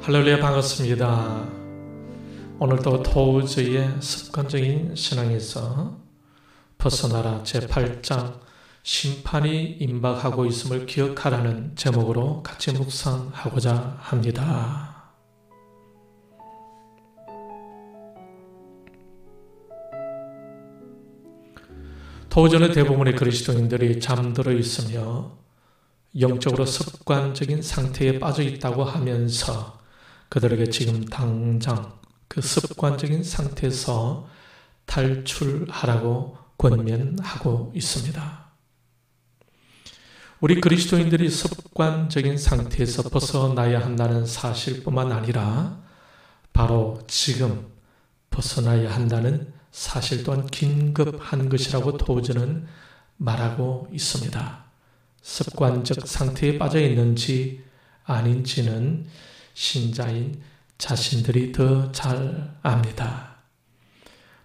할렐루야, 반갑습니다. 오늘도 도저히의 습관적인 신앙에서 벗어나라 제8장 심판이 임박하고 있음을 기억하라는 제목으로 같이 묵상하고자 합니다. 도저는 대부분의 그리스도인들이 잠들어 있으며 영적으로 습관적인 상태에 빠져 있다고 하면서 그들에게 지금 당장 그 습관적인 상태에서 탈출하라고 권면하고 있습니다. 우리 그리스도인들이 습관적인 상태에서 벗어나야 한다는 사실뿐만 아니라 바로 지금 벗어나야 한다는 사실 또한 긴급한 것이라고 도저는 말하고 있습니다. 습관적 상태에 빠져 있는지 아닌지는 신자인 자신들이 더 잘 압니다.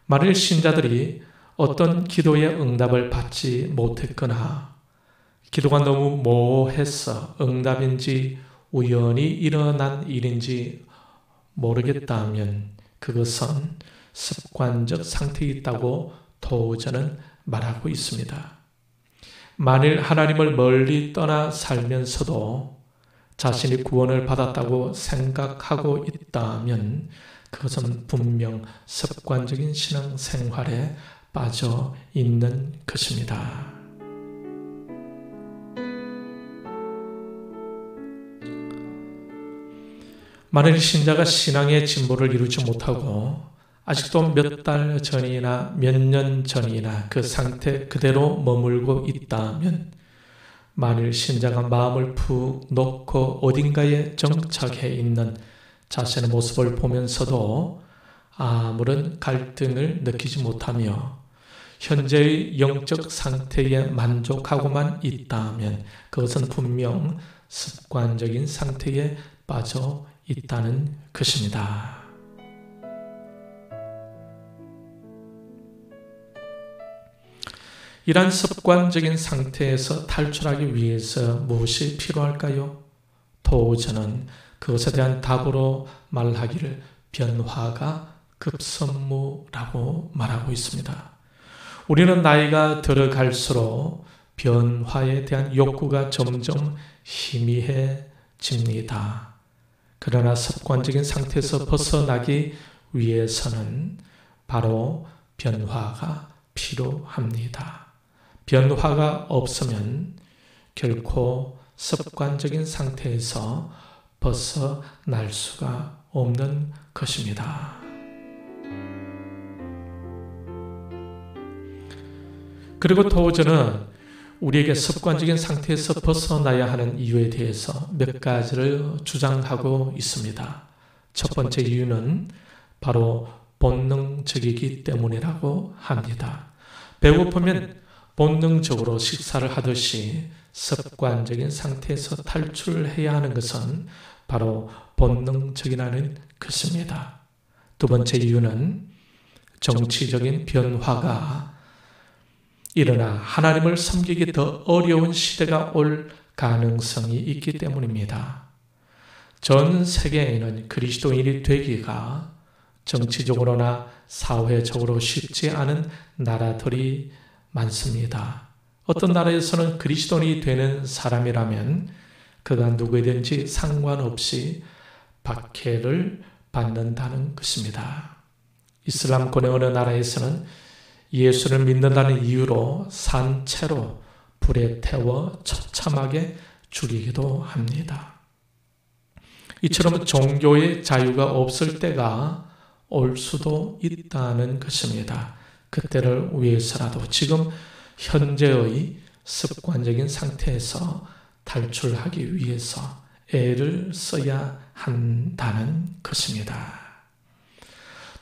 만일 신자들이 어떤 기도의 응답을 받지 못했거나 기도가 너무 모호해서 응답인지 우연히 일어난 일인지 모르겠다면 그것은 습관적 상태에 있다고 도저는 말하고 있습니다. 만일 하나님을 멀리 떠나 살면서도 자신이 구원을 받았다고 생각하고 있다면 그것은 분명 습관적인 신앙생활에 빠져 있는 것입니다. 만일 신자가 신앙의 진보를 이루지 못하고 아직도 몇 달 전이나 몇 년 전이나 그 상태 그대로 머물고 있다면 만일 신자가 마음을 푹 놓고 어딘가에 정착해 있는 자신의 모습을 보면서도 아무런 갈등을 느끼지 못하며 현재의 영적 상태에 만족하고만 있다면 그것은 분명 습관적인 상태에 빠져 있다는 것입니다. 이러한 습관적인 상태에서 탈출하기 위해서 무엇이 필요할까요? 도저는 그것에 대한 답으로 말하기를 변화가 급선무라고 말하고 있습니다. 우리는 나이가 들어갈수록 변화에 대한 욕구가 점점 희미해집니다. 그러나 습관적인 상태에서 벗어나기 위해서는 바로 변화가 필요합니다. 변화가 없으면 결코 습관적인 상태에서 벗어날 수가 없는 것입니다. 그리고 도저는 우리에게 습관적인 상태에서 벗어나야 하는 이유에 대해서 몇 가지를 주장하고 있습니다. 첫 번째 이유는 바로 본능적이기 때문이라고 합니다. 배고프면 본능적으로 식사를 하듯이 습관적인 상태에서 탈출해야 하는 것은 바로 본능적이라는 것입니다. 두 번째 이유는 정치적인 변화가 일어나 하나님을 섬기기 더 어려운 시대가 올 가능성이 있기 때문입니다. 전 세계에는 그리스도인이 되기가 정치적으로나 사회적으로 쉽지 않은 나라들이 많습니다. 어떤 나라에서는 그리스도인이 되는 사람이라면 그가 누구든지 상관없이 박해를 받는다는 것입니다. 이슬람권의 어느 나라에서는 예수를 믿는다는 이유로 산채로 불에 태워 처참하게 죽이기도 합니다. 이처럼 종교의 자유가 없을 때가 올 수도 있다는 것입니다. 그때를 위해서라도 지금 현재의 습관적인 상태에서 탈출하기 위해서 애를 써야 한다는 것입니다.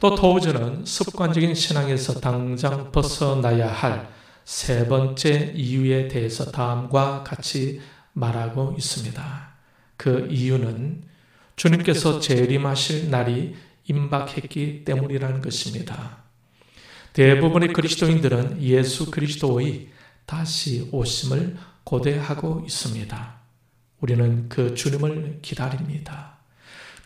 또 도저는 습관적인 신앙에서 당장 벗어나야 할 세 번째 이유에 대해서 다음과 같이 말하고 있습니다. 그 이유는 주님께서 재림하실 날이 임박했기 때문이라는 것입니다. 대부분의 그리스도인들은 예수 그리스도의 다시 오심을 고대하고 있습니다. 우리는 그 주님을 기다립니다.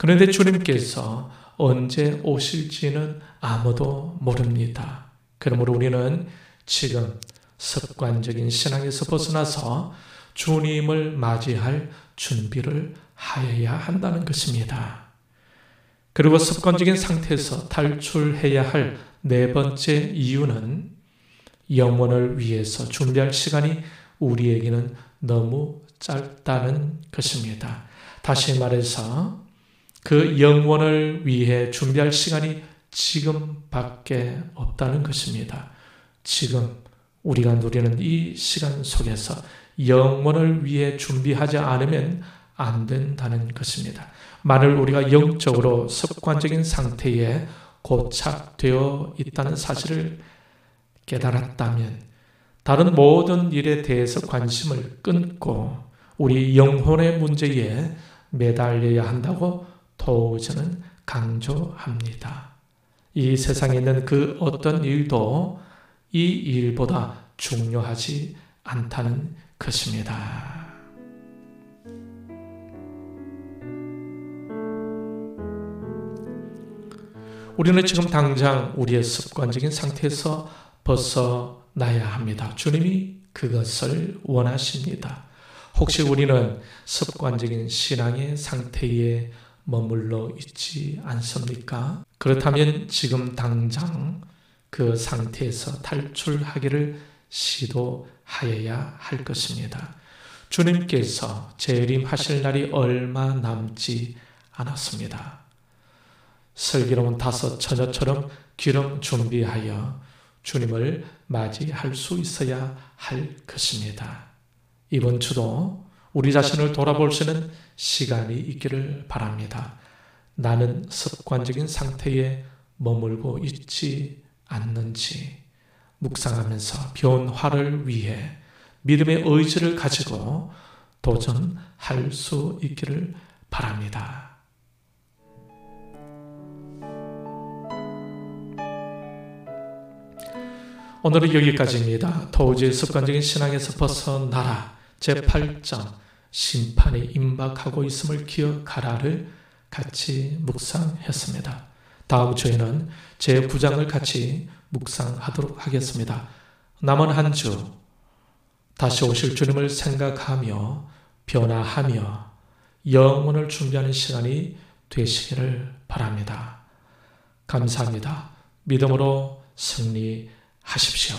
그런데 주님께서 언제 오실지는 아무도 모릅니다. 그러므로 우리는 지금 습관적인 신앙에서 벗어나서 주님을 맞이할 준비를 하여야 한다는 것입니다. 그리고 습관적인 상태에서 탈출해야 할 네 번째 이유는 영혼을 위해서 준비할 시간이 우리에게는 너무 짧다는 것입니다. 다시 말해서 그 영혼을 위해 준비할 시간이 지금밖에 없다는 것입니다. 지금 우리가 누리는 이 시간 속에서 영혼을 위해 준비하지 않으면 안 된다는 것입니다. 만일 우리가 영적으로 습관적인 상태에 고착되어 있다는 사실을 깨달았다면 다른 모든 일에 대해서 관심을 끊고 우리 영혼의 문제에 매달려야 한다고 도저는 강조합니다. 이 세상에 있는 그 어떤 일도 이 일보다 중요하지 않다는 것입니다. 우리는 지금 당장 우리의 습관적인 상태에서 벗어나야 합니다. 주님이 그것을 원하십니다. 혹시 우리는 습관적인 신앙의 상태에 머물러 있지 않습니까? 그렇다면 지금 당장 그 상태에서 탈출하기를 시도하여야 할 것입니다. 주님께서 재림하실 날이 얼마 남지 않았습니다. 슬기로운 5 처녀처럼 기름 준비하여 주님을 맞이할 수 있어야 할 것입니다. 이번 주도 우리 자신을 돌아볼 수 있는 시간이 있기를 바랍니다. 나는 습관적인 상태에 머물고 있지 않는지 묵상하면서 변화를 위해 믿음의 의지를 가지고 도전할 수 있기를 바랍니다. 오늘은 여기까지입니다. 도저히 습관적인 신앙에서 벗어나라. 제8장 심판이 임박하고 있음을 기억하라를 같이 묵상했습니다. 다음 주에는 제9장을 같이 묵상하도록 하겠습니다. 남은 한 주 다시 오실 주님을 생각하며 변화하며 영혼을 준비하는 시간이 되시기를 바랍니다. 감사합니다. 믿음으로 승리하십시오.